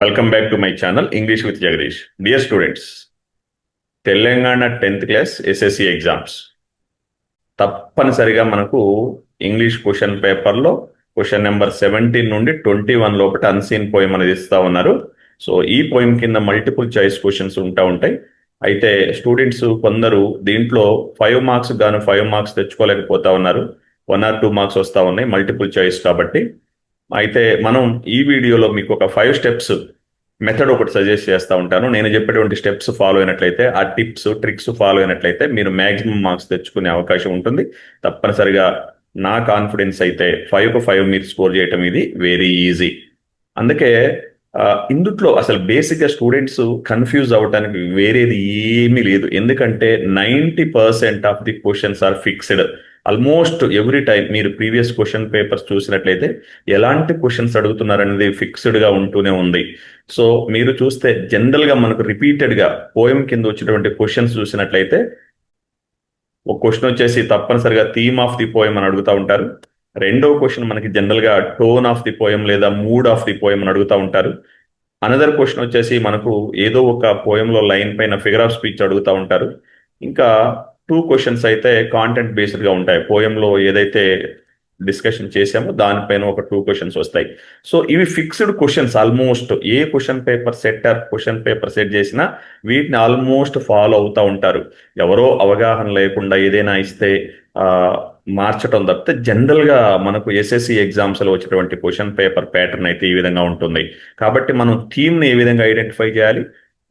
Welcome back to my channel English with Jagdish. Dear students, Telangana 10th class SSC exams తప్పనిసరిగా మనకు English question పేపర్లో question number 17 నుండి 21 లోపల unseen poem అనేది ఇస్తా ఉన్నారు. సో ఈ పోయం కింద మల్టిపుల్ చాయిస్ క్వశ్చన్స్ ఉంటాయి. అయితే స్టూడెంట్స్ కొందరు దీంట్లో 5 మార్క్స్ గాను 5 మార్క్స్ తెచ్చుకోలేకపోతా ఉన్నారు. 1 or 2 మార్క్స్ వస్తా ఉన్నాయి మల్టిపుల్ చాయిస్ కాబట్టి. అయితే మనం ఈ వీడియోలో మీకు ఒక 5 స్టెప్స్ మెథడ్ ఒకటి సజెస్ట్ చేస్తూ ఉంటాను. నేను చెప్పేటువంటి స్టెప్స్ ఫాలో అయినట్లయితే, ఆ టిప్స్ ట్రిక్స్ ఫాలో అయినట్లయితే మీరు మ్యాక్సిమం మార్క్స్ తెచ్చుకునే అవకాశం ఉంటుంది. తప్పనిసరిగా నా కాన్ఫిడెన్స్ అయితే 5కు 5 మీరు స్కోర్ చేయటం ఇది వెరీ ఈజీ. అందుకే ఇందుట్లో అసలు బేసిక్గా స్టూడెంట్స్ కన్ఫ్యూజ్ అవ్వడానికి వేరేది ఏమీ లేదు. ఎందుకంటే 90% of the questions are fixed. Almost every time మీరు ప్రీవియస్ క్వశ్చన్ పేపర్స్ చూసినట్లయితే ఎలాంటి క్వశ్చన్స్ అడుగుతున్నారనేది ఫిక్స్డ్గా ఉంటూనే ఉంది. సో మీరు చూస్తే జనరల్గా మనకు రిపీటెడ్గా పోయం కింద వచ్చినటువంటి క్వశ్చన్స్ చూసినట్లయితే ఒక క్వశ్చన్ వచ్చేసి తప్పనిసరిగా థీమ్ ఆఫ్ ది పోయం అని అడుగుతూ ఉంటారు. రెండో క్వశ్చన్ మనకి జనరల్గా టోన్ ఆఫ్ ది పోయం లేదా మూడ్ ఆఫ్ ది పోయం అని అడుగుతూ ఉంటారు. అనదర్ క్వశ్చన్ వచ్చేసి మనకు ఏదో ఒక పోయంలో లైన్ పైన ఫిగర్ ఆఫ్ స్పీచ్ అడుగుతూ ఉంటారు. ఇంకా 2 క్వశ్చన్స్ అయితే కాంటెంట్ బేస్డ్గా ఉంటాయి. పోయంలో ఏదైతే డిస్కషన్ చేసామో దానిపైన ఒక 2 క్వశ్చన్స్ వస్తాయి. సో ఇవి ఫిక్స్డ్ క్వశ్చన్స్. ఆల్మోస్ట్ ఏ క్వశ్చన్ పేపర్ సెట్ చేసినా వీటిని ఆల్మోస్ట్ ఫాలో అవుతూ ఉంటారు. ఎవరో అవగాహన లేకుండా ఏదైనా ఇస్తే మార్చడం తప్పితే జనరల్గా మనకు ఎస్ఎస్సి ఎగ్జామ్స్లో వచ్చేటువంటి క్వశ్చన్ పేపర్ ప్యాటర్న్ అయితే ఈ విధంగా ఉంటుంది. కాబట్టి మనం థీమ్ని ఏ విధంగా ఐడెంటిఫై చేయాలి,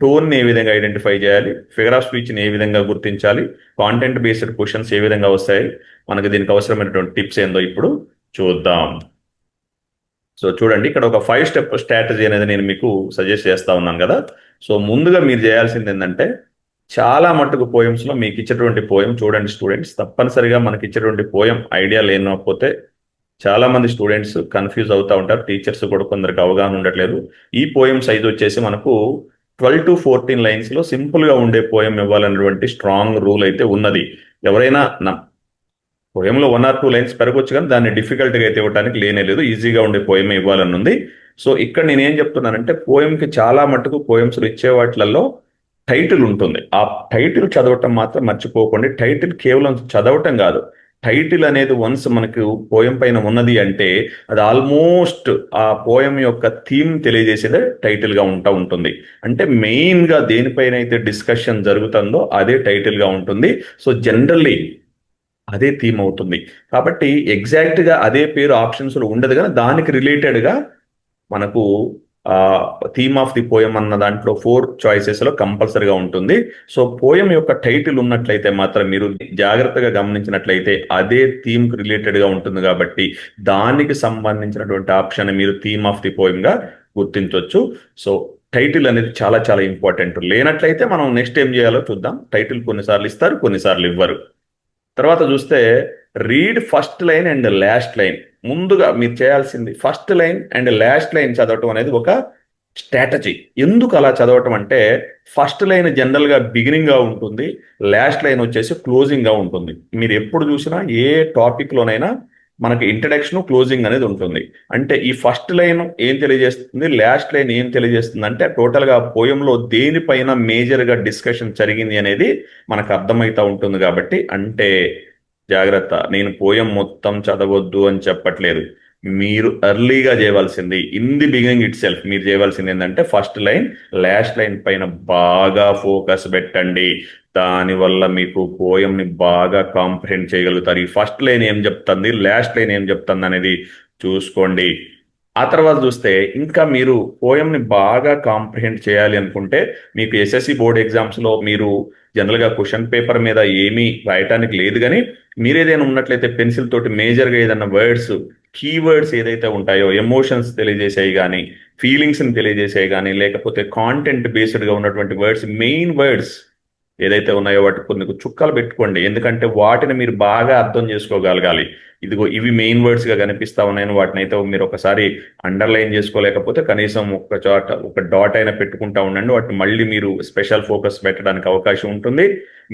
టోన్ని ఏ విధంగా ఐడెంటిఫై చేయాలి, ఫిగర్ ఆఫ్ స్పీచ్ని ఏ విధంగా గుర్తించాలి, కాంటెంట్ బేస్డ్ క్వశ్చన్స్ ఏ విధంగా వస్తాయి, మనకు దీనికి అవసరమైనటువంటి టిప్స్ ఏందో ఇప్పుడు చూద్దాం. సో చూడండి, ఇక్కడ ఒక 5 స్టెప్ స్ట్రాటజీ అనేది నేను మీకు సజెస్ట్ చేస్తా ఉన్నాను కదా. సో ముందుగా మీరు చేయాల్సింది ఏంటంటే, చాలా మట్టుకు పోయమ్స్లో మీకు ఇచ్చేటువంటి పోయం చూడండి స్టూడెంట్స్. తప్పనిసరిగా మనకి ఇచ్చేటువంటి పోయం ఐడియా లేకపోతే చాలా మంది స్టూడెంట్స్ కన్ఫ్యూజ్ అవుతూ ఉంటారు. టీచర్స్ కూడా కొందరికి అవగాహన ఉండట్లేదు. ఈ పోయం సైజ్ వచ్చేసి మనకు 12 to 14 లైన్స్లో సింపుల్గా ఉండే పోయం ఇవ్వాలన్నటువంటి స్ట్రాంగ్ రూల్ అయితే ఉన్నది. ఎవరైనా పోయంలో 1 or 2 లైన్స్ పెరగొచ్చు, కానీ దాన్ని డిఫికల్ట్గా అయితే ఇవ్వడానికి లేదు. ఈజీగా ఉండే పోయమే ఇవ్వాలని ఉంది. సో ఇక్కడ నేనేం చెప్తున్నానంటే, పోయంకి చాలా మట్టుకు పోయమ్స్లు ఇచ్చే వాటిలలో టైటిల్ ఉంటుంది. ఆ టైటిల్ చదవటం మాత్రం మర్చిపోకండి. టైటిల్ కేవలం చదవటం కాదు, టైటిల్ అనేది వన్స్ మనకు పోయం పైన ఉన్నది అంటే అది ఆల్మోస్ట్ ఆ పోయం యొక్క థీమ్ తెలియజేసేదే టైటిల్గా ఉంటుంది. అంటే మెయిన్గా దేనిపైన అయితే డిస్కషన్ జరుగుతుందో అదే టైటిల్గా ఉంటుంది. సో జనరల్లీ అదే థీమ్ అవుతుంది. కాబట్టి ఎగ్జాక్ట్గా అదే పేరు ఆప్షన్స్లో ఉండదు, కానీ దానికి రిలేటెడ్గా మనకు థీమ్ ఆఫ్ ది పోయం అన్న దాంట్లో 4 చాయిసెస్లో కంపల్సరీగా ఉంటుంది. సో పోయం యొక్క టైటిల్ ఉన్నట్లయితే మాత్రం మీరు జాగ్రత్తగా గమనించినట్లయితే అదే థీమ్కి రిలేటెడ్గా ఉంటుంది. కాబట్టి దానికి సంబంధించినటువంటి ఆప్షన్ మీరు థీమ్ ఆఫ్ ది పోయంగా గుర్తించవచ్చు. సో టైటిల్ అనేది చాలా చాలా ఇంపార్టెంట్. లేనట్లయితే మనం నెక్స్ట్ ఏం చేయాలో చూద్దాం. టైటిల్ కొన్నిసార్లు ఇస్తారు, కొన్నిసార్లు ఇవ్వరు. తర్వాత చూస్తే read first line and last line. ముందుగా మీరు చేయాల్సింది first line and last line చదవటం అనేది ఒక స్ట్రాటజీ. ఎందుకు అలా చదవటం అంటే, ఫస్ట్ లైన్ జనరల్గా బిగినింగ్గా ఉంటుంది, లాస్ట్ లైన్ వచ్చేసి క్లోజింగ్గా ఉంటుంది. మీరు ఎప్పుడు చూసినా ఏ టాపిక్లోనైనా మనకి ఇంట్రడక్షన్ క్లోజింగ్ అనేది ఉంటుంది. అంటే ఈ ఫస్ట్ లైన్ ఏం తెలియజేస్తుంది, లాస్ట్ లైన్ ఏం తెలియజేస్తుంది అంటే టోటల్గా పోయంలో దేనిపైన మేజర్గా డిస్కషన్ జరిగింది అనేది మనకు అర్థమవుతూ ఉంటుంది. కాబట్టి అంటే జాగ్రత్త, నేను పోయం మొత్తం చదవద్దు అని చెప్పట్లేదు. మీరు ఎర్లీగా చేయవలసింది in the beginning it self మీరు చేయవలసింది ఏంటంటే ఫస్ట్ లైన్ లాస్ట్ లైన్ పైన బాగా ఫోకస్ పెట్టండి. దానివల్ల మీకు పోయంని బాగా కాంప్రిహెండ్ చేయగలుగుతారు. ఈ ఫస్ట్ లైన్ ఏం చెప్తుంది, లాస్ట్ లైన్ ఏం చెప్తుంది అనేది చూసుకోండి. ఆ తర్వాత చూస్తే ఇంకా మీరు పోయంని బాగా కాంప్రిహెండ్ చేయాలి అనుకుంటే, మీకు ఎస్ఎస్సి బోర్డ్ ఎగ్జామ్స్లో మీరు జనరల్గా క్వశ్చన్ పేపర్ మీద ఏమీ రాయటానికి లేదు, కానీ మీరు ఏదైనా ఉన్నట్లయితే పెన్సిల్ తోటి మేజర్గా ఏదైనా వర్డ్స్, కీవర్డ్స్ ఏదైతే ఉంటాయో, ఎమోషన్స్ తెలియజేసాయి కానీ, ఫీలింగ్స్ని తెలియజేసాయి కానీ, లేకపోతే కాంటెంట్ బేస్డ్గా ఉన్నటువంటి వర్డ్స్, మెయిన్ వర్డ్స్ ఏదైతే ఉన్నాయో వాటి కొన్ని చుక్కలు పెట్టుకోండి. ఎందుకంటే వాటిని మీరు బాగా అర్థం చేసుకోగలగాలి. ఇదిగో ఇవి మెయిన్ వర్డ్స్గా కనిపిస్తా ఉన్నాయని వాటిని అయితే మీరు ఒకసారి అండర్లైన్ చేసుకోలేకపోతే కనీసం ఒక చోట ఒక డాట్ అయినా పెట్టుకుంటా ఉండండి. వాటిని మళ్ళీ మీరు స్పెషల్ ఫోకస్ పెట్టడానికి అవకాశం ఉంటుంది.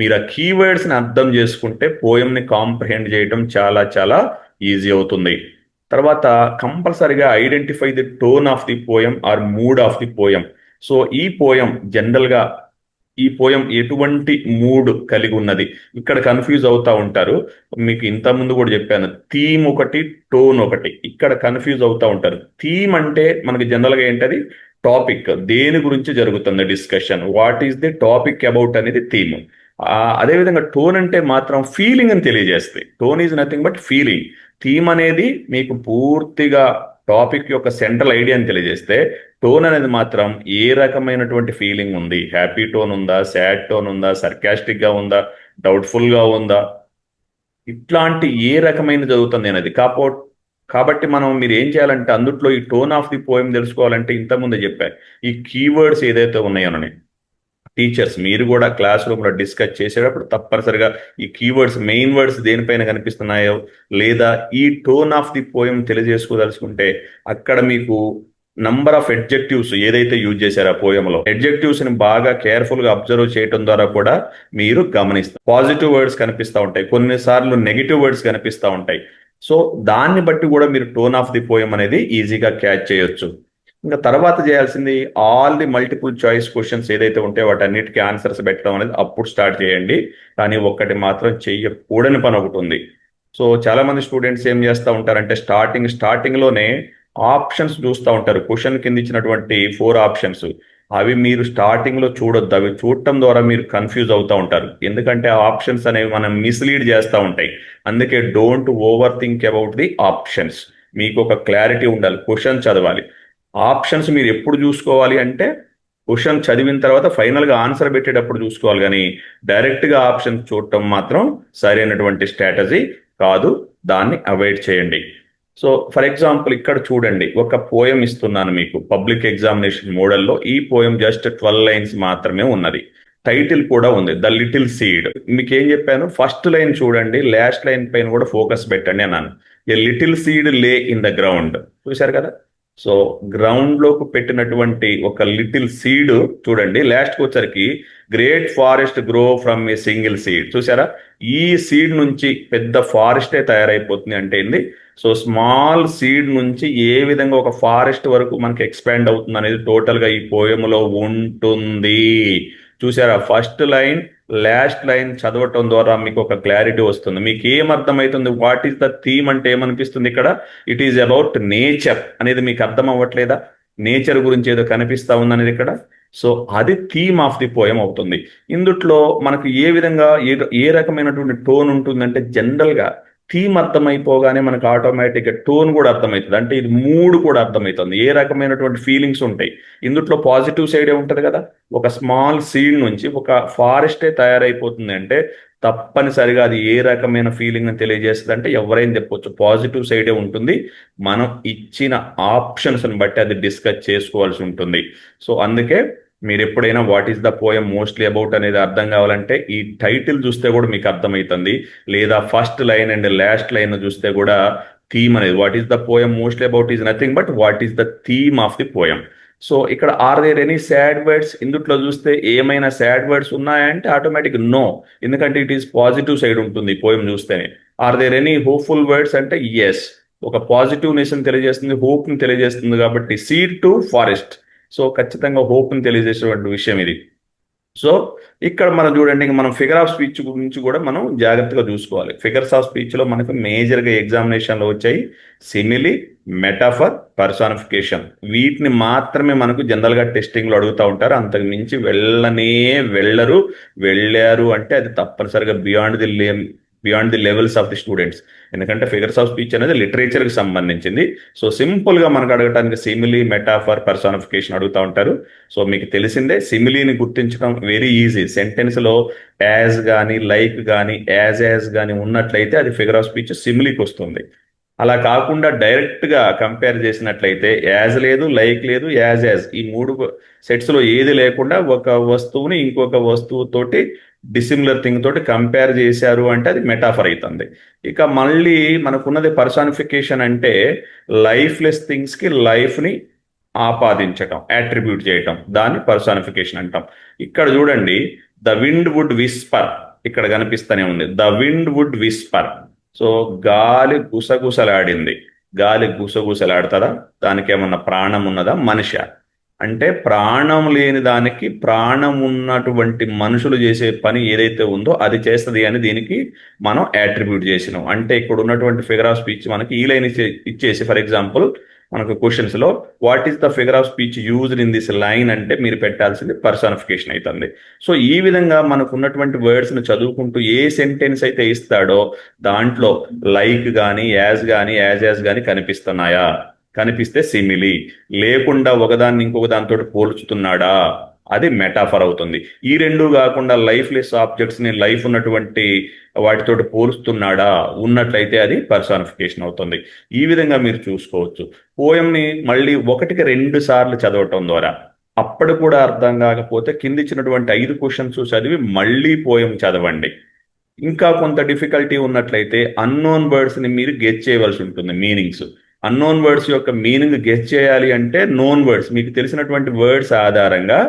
మీరు ఆ కీవర్డ్స్ని అర్థం చేసుకుంటే పోయంని కాంప్రిహెండ్ చేయడం చాలా చాలా ఈజీ అవుతుంది. తర్వాత కంపల్సరిగా identify the tone of the poem or mood of the poem. So ఈ పోయం జనరల్గా ఈ పోయం ఎటువంటి మూడ్ కలిగి ఉన్నది, ఇక్కడ కన్ఫ్యూజ్ అవుతా ఉంటారు. మీకు ఇంత ముందు కూడా చెప్పాను, థీమ్ ఒకటి, టోన్ ఒకటి, ఇక్కడ కన్ఫ్యూజ్ అవుతా ఉంటారు. థీమ్ అంటే మనకి జనరల్గా ఏంటది, టాపిక్, దేని గురించి జరుగుతుంది discussion, what is the topic about అనేది థీమ్. అదేవిధంగా టోన్ అంటే మాత్రం ఫీలింగ్ అని తెలియజేస్తాయి. Tone is nothing but feeling. Theme అనేది మీకు పూర్తిగా టాపిక్ యొక్క సెంట్రల్ ఐడియాని తెలియజేస్తే, టోన్ అనేది మాత్రం ఏ రకమైనటువంటి ఫీలింగ్ ఉంది, హ్యాపీ టోన్ ఉందా, సాడ్ టోన్ ఉందా, సర్కాస్టిక్ గా ఉందా, డౌట్ఫుల్ గా ఉందా, ఇట్లాంటి ఏ రకమైన జరుగుతుంది అనేది. కాబట్టి మీరు ఏం చేయాలంటే అందుట్లో ఈ టోన్ ఆఫ్ ది పోయం తెలుసుకోవాలంటే ఇంతకుముందే చెప్పారు, ఈ కీవర్డ్స్ ఏదైతే ఉన్నాయోనని టీచర్స్ మీరు కూడా క్లాస్ రూమ్లో డిస్కస్ చేసేటప్పుడు తప్పనిసరిగా ఈ కీవర్డ్స్, మెయిన్ వర్డ్స్ దేనిపైన కనిపిస్తున్నాయో, లేదా ఈ టోన్ ఆఫ్ ది పోయం తెలియజేసుకోదలుచుకుంటే అక్కడ మీకు నంబర్ ఆఫ్ ఎడ్జెక్టివ్స్ ఏదైతే యూజ్ చేశారో ఆ పోయంలో, ఎడ్జెక్టివ్స్ ని బాగా కేర్ఫుల్ గా అబ్జర్వ్ చేయడం ద్వారా కూడా మీరు గమనిస్తారు. పాజిటివ్ వర్డ్స్ కనిపిస్తూ ఉంటాయి, కొన్నిసార్లు నెగిటివ్ వర్డ్స్ కనిపిస్తూ ఉంటాయి. సో దాన్ని బట్టి కూడా మీరు టోన్ ఆఫ్ ది పోయం అనేది ఈజీగా క్యాచ్ చేయొచ్చు. ఇంకా తర్వాత చేయాల్సింది all the multiple choice questions ఏదైతే ఉంటాయో వాటన్నిటికీ ఆన్సర్స్ పెట్టడం అనేది అప్పుడు స్టార్ట్ చేయండి. కానీ ఒక్కటి మాత్రం చెయ్యకూడని పని ఒకటి ఉంది. సో చాలా మంది స్టూడెంట్స్ ఏం చేస్తూ ఉంటారంటే స్టార్టింగ్ లోనే ఆప్షన్స్ చూస్తూ ఉంటారు. క్వశ్చన్ కింద ఇచ్చినటువంటి 4 ఆప్షన్స్, అవి మీరు స్టార్టింగ్ లో చూడొద్దు. అవి చూడటం ద్వారా మీరు కన్ఫ్యూజ్ అవుతూ ఉంటారు. ఎందుకంటే ఆ ఆప్షన్స్ అనేవి మనం మిస్లీడ్ చేస్తూ ఉంటాయి. అందుకే don't over think about the options. మీకు ఒక క్లారిటీ ఉండాలి, క్వశ్చన్ చదవాలి. ఆప్షన్స్ మీరు ఎప్పుడు చూసుకోవాలి అంటే క్వశ్చన్ చదివిన తర్వాత ఫైనల్గా ఆన్సర్ పెట్టేటప్పుడు చూసుకోవాలి. కానీ డైరెక్ట్గా ఆప్షన్స్ చూడటం మాత్రం సరైనటువంటి స్ట్రాటజీ కాదు, దాన్ని అవాయిడ్ చేయండి. సో ఫర్ ఎగ్జాంపుల్ ఇక్కడ చూడండి, ఒక పోయం ఇస్తున్నాను మీకు పబ్లిక్ ఎగ్జామినేషన్ మోడల్లో. ఈ పోయం జస్ట్ 12 లైన్స్ మాత్రమే ఉన్నది. టైటిల్ కూడా ఉంది, ద లిటిల్ సీడ్. మీకు ఏం చెప్పాను, ఫస్ట్ లైన్ చూడండి, లాస్ట్ లైన్ పైన కూడా ఫోకస్ పెట్టండి అన్నాను. ఏ లిటిల్ సీడ్ లే ఇన్ ద గ్రౌండ్, చూశారు కదా. సో గ్రౌండ్ లోకి పెట్టినటువంటి ఒక లిటిల్ సీడ్ చూడండి, లాస్ట్కి వచ్చరికి great forest grow from a single seed. చూసారా, ఈ సీడ్ నుంచి పెద్ద ఫారెస్టే తయారైపోతుంది అంటే ఏంది. సో స్మాల్ సీడ్ నుంచి ఏ విధంగా ఒక ఫారెస్ట్ వరకు మనకి ఎక్స్పాండ్ అవుతుంది అనేది టోటల్ గా ఈ పోయములో ఉంటుంది. చూసారా, ఫస్ట్ లైన్ లాస్ట్ లైన్ చదవటం ద్వారా మీకు ఒక క్లారిటీ వస్తుంది. మీకు ఏం అర్థమవుతుంది, వాట్ ఈస్ ద థీమ్ అంటే ఏమనిపిస్తుంది ఇక్కడ, ఇట్ ఈజ్ అబౌట్ నేచర్ అనేది మీకు అర్థం అవ్వట్లేదా, నేచర్ గురించి ఏదో కనిపిస్తా ఉంది అనేది ఇక్కడ. సో అది థీమ్ ఆఫ్ ది పోయం అవుతుంది. ఇందుట్లో మనకు ఏ విధంగా ఏ రకమైనటువంటి టోన్ ఉంటుందంటే, జనరల్ గా థీమ్ అర్థమైపోగానే మనకు ఆటోమేటిక్గా టోన్ కూడా అర్థమవుతుంది. అంటే ఇది మూడ్ కూడా అర్థమవుతుంది, ఏ రకమైనటువంటి ఫీలింగ్స్ ఉంటాయి. ఇందుట్లో పాజిటివ్ సైడే ఉంటుంది కదా, ఒక స్మాల్ సీడ్ నుంచి ఒక ఫారెస్టే తయారైపోతుంది అంటే తప్పనిసరిగా అది ఏ రకమైన ఫీలింగ్ అని తెలియజేస్తుంది అంటే ఎవరైనా చెప్పొచ్చు పాజిటివ్ సైడే ఉంటుంది. మనం ఇచ్చిన ఆప్షన్స్ని బట్టి అది డిస్కస్ చేసుకోవాల్సి ఉంటుంది. సో అందుకే మీరు ఎప్పుడైనా what is the poem mostly about అనేది అర్థం కావాలంటే ఈ టైటిల్ చూస్తే కూడా మీకు అర్థమవుతుంది, లేదా first line and last line చూస్తే కూడా థీమ్ అనేది what is the poem mostly about is nothing but what is the theme of the poem. So ఇక్కడ are there any sad words, ఇందుట్లో చూస్తే ఏమైనా సాడ్ వర్డ్స్ ఉన్నాయంటే ఆటోమేటిక్ నో, ఎందుకంటే it is positive side ఉంటుంది poem చూస్తేనే. Are there any hopeful words అంటే yes, ఒక పాజిటివ్నెస్ తెలియజేస్తుంది, హోప్ ని తెలియజేస్తుంది. కాబట్టి సీడ్ టు ఫారెస్ట్, సో ఖచ్చితంగా హోప్ ని తెలియజేసేటువంటి విషయం ఇది. సో ఇక్కడ మనం చూడండి, మనం ఫిగర్ ఆఫ్ స్పీచ్ గురించి కూడా మనం జాగ్రత్తగా చూసుకోవాలి. ఫిగర్స్ ఆఫ్ స్పీచ్ లో మనకు మేజర్గా ఎగ్జామినేషన్ లో వచ్చాయి సిమిలి, మెటాఫర్, పర్సానిఫికేషన్. వీటిని మాత్రమే మనకు జనరల్ గా టెస్టింగ్ లో అడుగుతూ ఉంటారు. అంతకు మించి వెళ్ళరు. వెళ్ళారు అంటే అది తప్పనిసరిగా beyond the levels of the students. ఎందుకంటే ఫిగర్స్ ఆఫ్ స్పీచ్ అనేది లిటరేచర్కి సంబంధించింది. సో సింపుల్గా మనకు అడగడానికి సిమిలీ, మెటాఫర్, పర్సానిఫికేషన్ అడుగుతూ ఉంటారు. సో మీకు తెలిసిందే, సిమిలీని గుర్తించడం వెరీ ఈజీ. సెంటెన్స్లో యాజ్ కానీ, లైక్ కానీ, యాజ్ కానీ ఉన్నట్లయితే అది ఫిగర్ ఆఫ్ స్పీచ్ సిమిలీకి వస్తుంది. అలా కాకుండా డైరెక్ట్గా కంపేర్ చేసినట్లయితే యాజ్ లేదు, లైక్ లేదు, యాజ్ ఈ 3 సెట్స్లో ఏది లేకుండా ఒక వస్తువుని ఇంకొక వస్తువుతోటి డిసిమిలర్ థింగ్ తోటి కంపేర్ చేశారు అంటే అది మెటాఫర్ అవుతుంది. ఇక మళ్ళీ మనకున్నది పర్సానిఫికేషన్ అంటే లైఫ్లెస్ థింగ్స్కి లైఫ్ని ఆపాదించటం, అట్రిబ్యూట్ చేయటం, దాన్ని పర్సానిఫికేషన్ అంటాం. ఇక్కడ చూడండి, ద విండ్ వుడ్ విస్పర్ ఇక్కడ కనిపిస్తూనే ఉంది, the wind would whisper. So గాలి గుసగుసలాడింది, గాలి గుసగుసలాడుతుందా? దానికి ఏమన్నా ప్రాణం ఉన్నదా? మనిషి అంటే ప్రాణం లేని దానికి ప్రాణం ఉన్నటువంటి మనుషులు చేసే పని ఏదైతే ఉందో అది చేస్తుంది అని దీనికి మనం యాట్రిబ్యూట్ చేసినాం. అంటే ఇక్కడ ఉన్నటువంటి ఫిగర్ ఆఫ్ స్పీచ్ మనకి ఈ లైన్ ఇచ్చేసి, ఫర్ ఎగ్జాంపుల్ మనకు క్వశ్చన్స్ లో what is the figure of speech used in this line అంటే మీరు పెట్టాల్సింది పర్సానిఫికేషన్ అవుతుంది. సో ఈ విధంగా మనకు ఉన్నటువంటి వర్డ్స్ ని చదువుకుంటూ ఏ సెంటెన్స్ అయితే ఇస్తాడో దాంట్లో లైక్ కానీ యాజ్ కానీ కనిపిస్తున్నాయా? కనిపిస్తే సిమిలి, లేకుండా ఒకదాన్ని ఇంకొక దానితో పోల్చుతున్నాడా? అది మెటాఫర్ అవుతుంది. ఈ రెండు కాకుండా లైఫ్ లెస్ ఆబ్జెక్ట్స్ ని లైఫ్ ఉన్నటువంటి వాటితోటి పోలుస్తున్నాడా? ఉన్నట్లయితే అది పర్సానిఫికేషన్ అవుతుంది. ఈ విధంగా మీరు చూసుకోవచ్చు. పోయంని మళ్ళీ 1-2 సార్లు చదవటం ద్వారా, అప్పుడు కూడా అర్థం కాకపోతే కింద ఇచ్చినటువంటి 5 క్వశ్చన్స్ చదివి మళ్ళీ పోయం చదవండి. ఇంకా కొంత డిఫికల్టీ ఉన్నట్లయితే అన్నోన్ వర్డ్స్ ని మీరు గెస్ చేయవలసి ఉంటుంది. మీనింగ్స్, అన్నోన్ వర్డ్స్ యొక్క మీనింగ్ గెస్ చేయాలి అంటే నోన్ వర్డ్స్, మీకు తెలిసినటువంటి వర్డ్స్ ఆధారంగా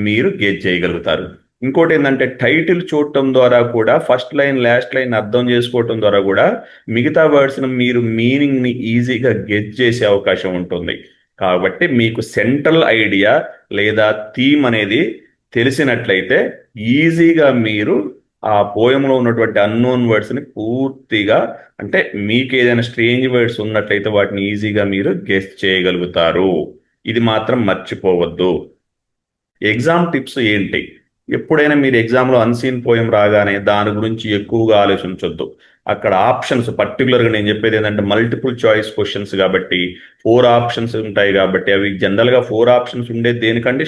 మీరు గెస్ చేయగలుగుతారు. ఇంకోటి ఏంటంటే టైటిల్ చూడటం ద్వారా కూడా ఫస్ట్ లైన్ లాస్ట్ లైన్ అర్థం చేసుకోవటం ద్వారా కూడా మిగతా వర్డ్స్ మీరు మీనింగ్ ని ఈజీగా గెస్ చేసే అవకాశం ఉంటుంది. కాబట్టి మీకు సెంట్రల్ ఐడియా లేదా థీమ్ అనేది తెలిసినట్లయితే ఈజీగా మీరు ఆ పోయంలో ఉన్నటువంటి అన్నోన్ వర్డ్స్ ని పూర్తిగా, అంటే మీకు ఏదైనా స్ట్రేంజ్ వర్డ్స్ ఉన్నట్లయితే వాటిని ఈజీగా మీరు గెస్ చేయగలుగుతారు. ఇది మాత్రం మర్చిపోవద్దు. ఎగ్జామ్ టిప్స్ ఏంటి? ఎప్పుడైనా మీరు ఎగ్జామ్లో అన్సీన్ పోయం రాగానే దాని గురించి ఎక్కువగా ఆలోచించొద్దు. అక్కడ ఆప్షన్స్, పర్టికులర్గా నేను చెప్పేది ఏంటంటే మల్టిపుల్ చాయిస్ క్వశ్చన్స్ కాబట్టి 4 ఆప్షన్స్ ఉంటాయి కాబట్టి అవి జనరల్గా 4 ఆప్షన్స్ ఉండేది దేనికంటే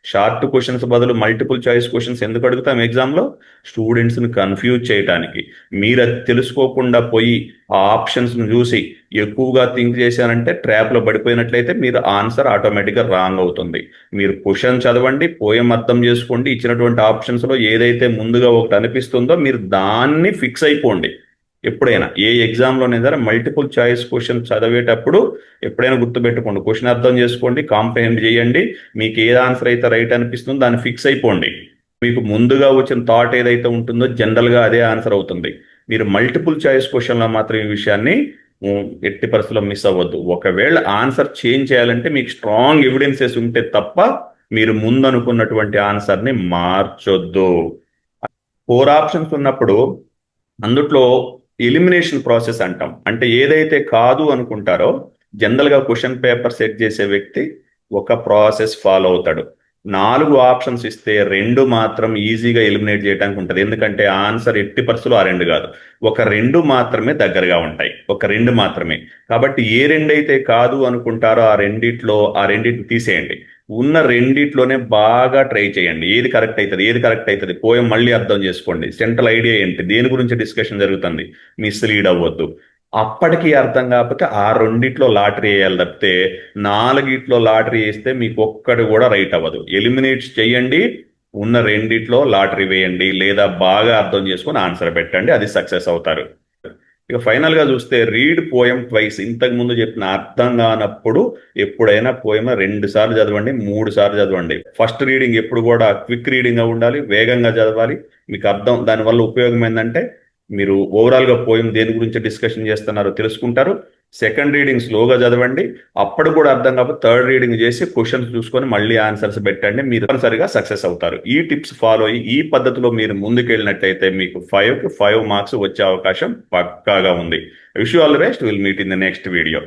షార్ట్ క్వశ్చన్స్ బదులు మల్టిపుల్ చాయిస్ క్వశ్చన్స్ ఎందుకు అడుగుతాం ఎగ్జామ్లో? స్టూడెంట్స్ని కన్ఫ్యూజ్ చేయడానికి. మీరు అది తెలుసుకోకుండా పోయి ఆ ఆప్షన్స్ని చూసి ఎక్కువగా థింక్ చేశారంటే ట్రాప్లో పడిపోయినట్లయితే మీరు ఆన్సర్ ఆటోమేటిక్గా రాంగ్ అవుతుంది. మీరు క్వశ్చన్ చదవండి, పోయం అర్థం చేసుకోండి, ఇచ్చినటువంటి ఆప్షన్స్లో ఏదైతే ముందుగా ఒకటి అనిపిస్తుందో మీరు దాన్ని ఫిక్స్ అయిపోండి. ఎప్పుడైనా ఏ ఎగ్జామ్లోనే సరే మల్టిపుల్ చాయిస్ క్వశ్చన్ చదివేటప్పుడు ఎప్పుడైనా గుర్తుపెట్టుకోండి, క్వశ్చన్ అర్థం చేసుకోండి, కాంప్రహెండ్ చేయండి, మీకు ఏ ఆన్సర్ అయితే రైట్ అనిపిస్తుందో దాన్ని ఫిక్స్ అయిపోండి. మీకు ముందుగా వచ్చిన థాట్ ఏదైతే ఉంటుందో జనరల్గా అదే ఆన్సర్ అవుతుంది. మీరు మల్టిపుల్ చాయిస్ క్వశ్చన్లో మాత్రం ఈ విషయాన్ని ఎట్టి పరిస్థితుల్లో మిస్ అవ్వద్దు. ఒకవేళ ఆన్సర్ చేంజ్ చేయాలంటే మీకు స్ట్రాంగ్ ఎవిడెన్సెస్ ఉంటే తప్ప మీరు ముందు అనుకున్నటువంటి ఆన్సర్ని మార్చొద్దు. 4 ఆప్షన్స్ ఉన్నప్పుడు అందుట్లో ఎలిమినేషన్ ప్రాసెస్ అంటాం. అంటే ఏదైతే కాదు అనుకుంటారో జనరల్గా క్వశ్చన్ పేపర్ సెట్ చేసే వ్యక్తి ఒక ప్రాసెస్ ఫాలో అవుతాడు. 4 ఆప్షన్స్ ఇస్తే 2 మాత్రం ఈజీగా ఎలిమినేట్ చేయడానికి ఉంటుంది. ఎందుకంటే ఆన్సర్ ఎట్టి పరిస్థితులు ఆ 2 కాదు, ఒక 2 మాత్రమే దగ్గరగా ఉంటాయి, ఒక 2 మాత్రమే. కాబట్టి ఏ 2 అయితే కాదు అనుకుంటారో ఆ రెండిటిని తీసేయండి. ఉన్న రెండిట్లోనే బాగా ట్రై చేయండి. ఏది కరెక్ట్ అవుతుంది పోయం మళ్ళీ అర్థం చేసుకోండి. సెంట్రల్ ఐడియా ఏంటి, దేని గురించి డిస్కషన్ జరుగుతుంది, మిస్లీడ్ అవ్వద్దు. అప్పటికి అర్థం కాకపోతే ఆ 2 లాటరీ వేయాలి తప్పితే 4 లాటరీ వేస్తే మీకు ఒక్కటి కూడా రైట్ అవ్వదు. ఎలిమినేట్ చేయండి, ఉన్న 2 లాటరీ వేయండి, లేదా బాగా అర్థం చేసుకొని ఆన్సర్ పెట్టండి, అది సక్సెస్ అవుతారు. ఇక ఫైనల్ గా చూస్తే రీడ్ పోయం ట్వైస్. ఇంతకు ముందు చెప్పిన అర్థం కానప్పుడు ఎప్పుడైనా పోయం 2 సార్లు చదవండి, 3 సార్లు చదవండి. ఫస్ట్ రీడింగ్ ఎప్పుడు కూడా క్విక్ రీడింగ్ గా ఉండాలి, వేగంగా చదవాలి. మీకు అర్థం, దానివల్ల ఉపయోగం ఏంటంటే మీరు ఓవరాల్ గా పోయం దేని గురించి డిస్కషన్ చేస్తున్నారో తెలుసుకుంటారు. సెకండ్ రీడింగ్ స్లోగా చదవండి, అప్పుడు కూడా అర్థం కాకపోతే థర్డ్ రీడింగ్ చేసి క్వశ్చన్స్ చూసుకొని మళ్ళీ ఆన్సర్స్ పెట్టండి, మీరు తప్పనిసరిగా సక్సెస్ అవుతారు. ఈ టిప్స్ ఫాలో అయ్యి ఈ పద్ధతిలో మీరు ముందుకెళ్ళినట్టయితే మీకు 5కి 5 మార్క్స్ వచ్చే అవకాశం పక్కాగా ఉంది. Wish you all the best. Will meet in the next video.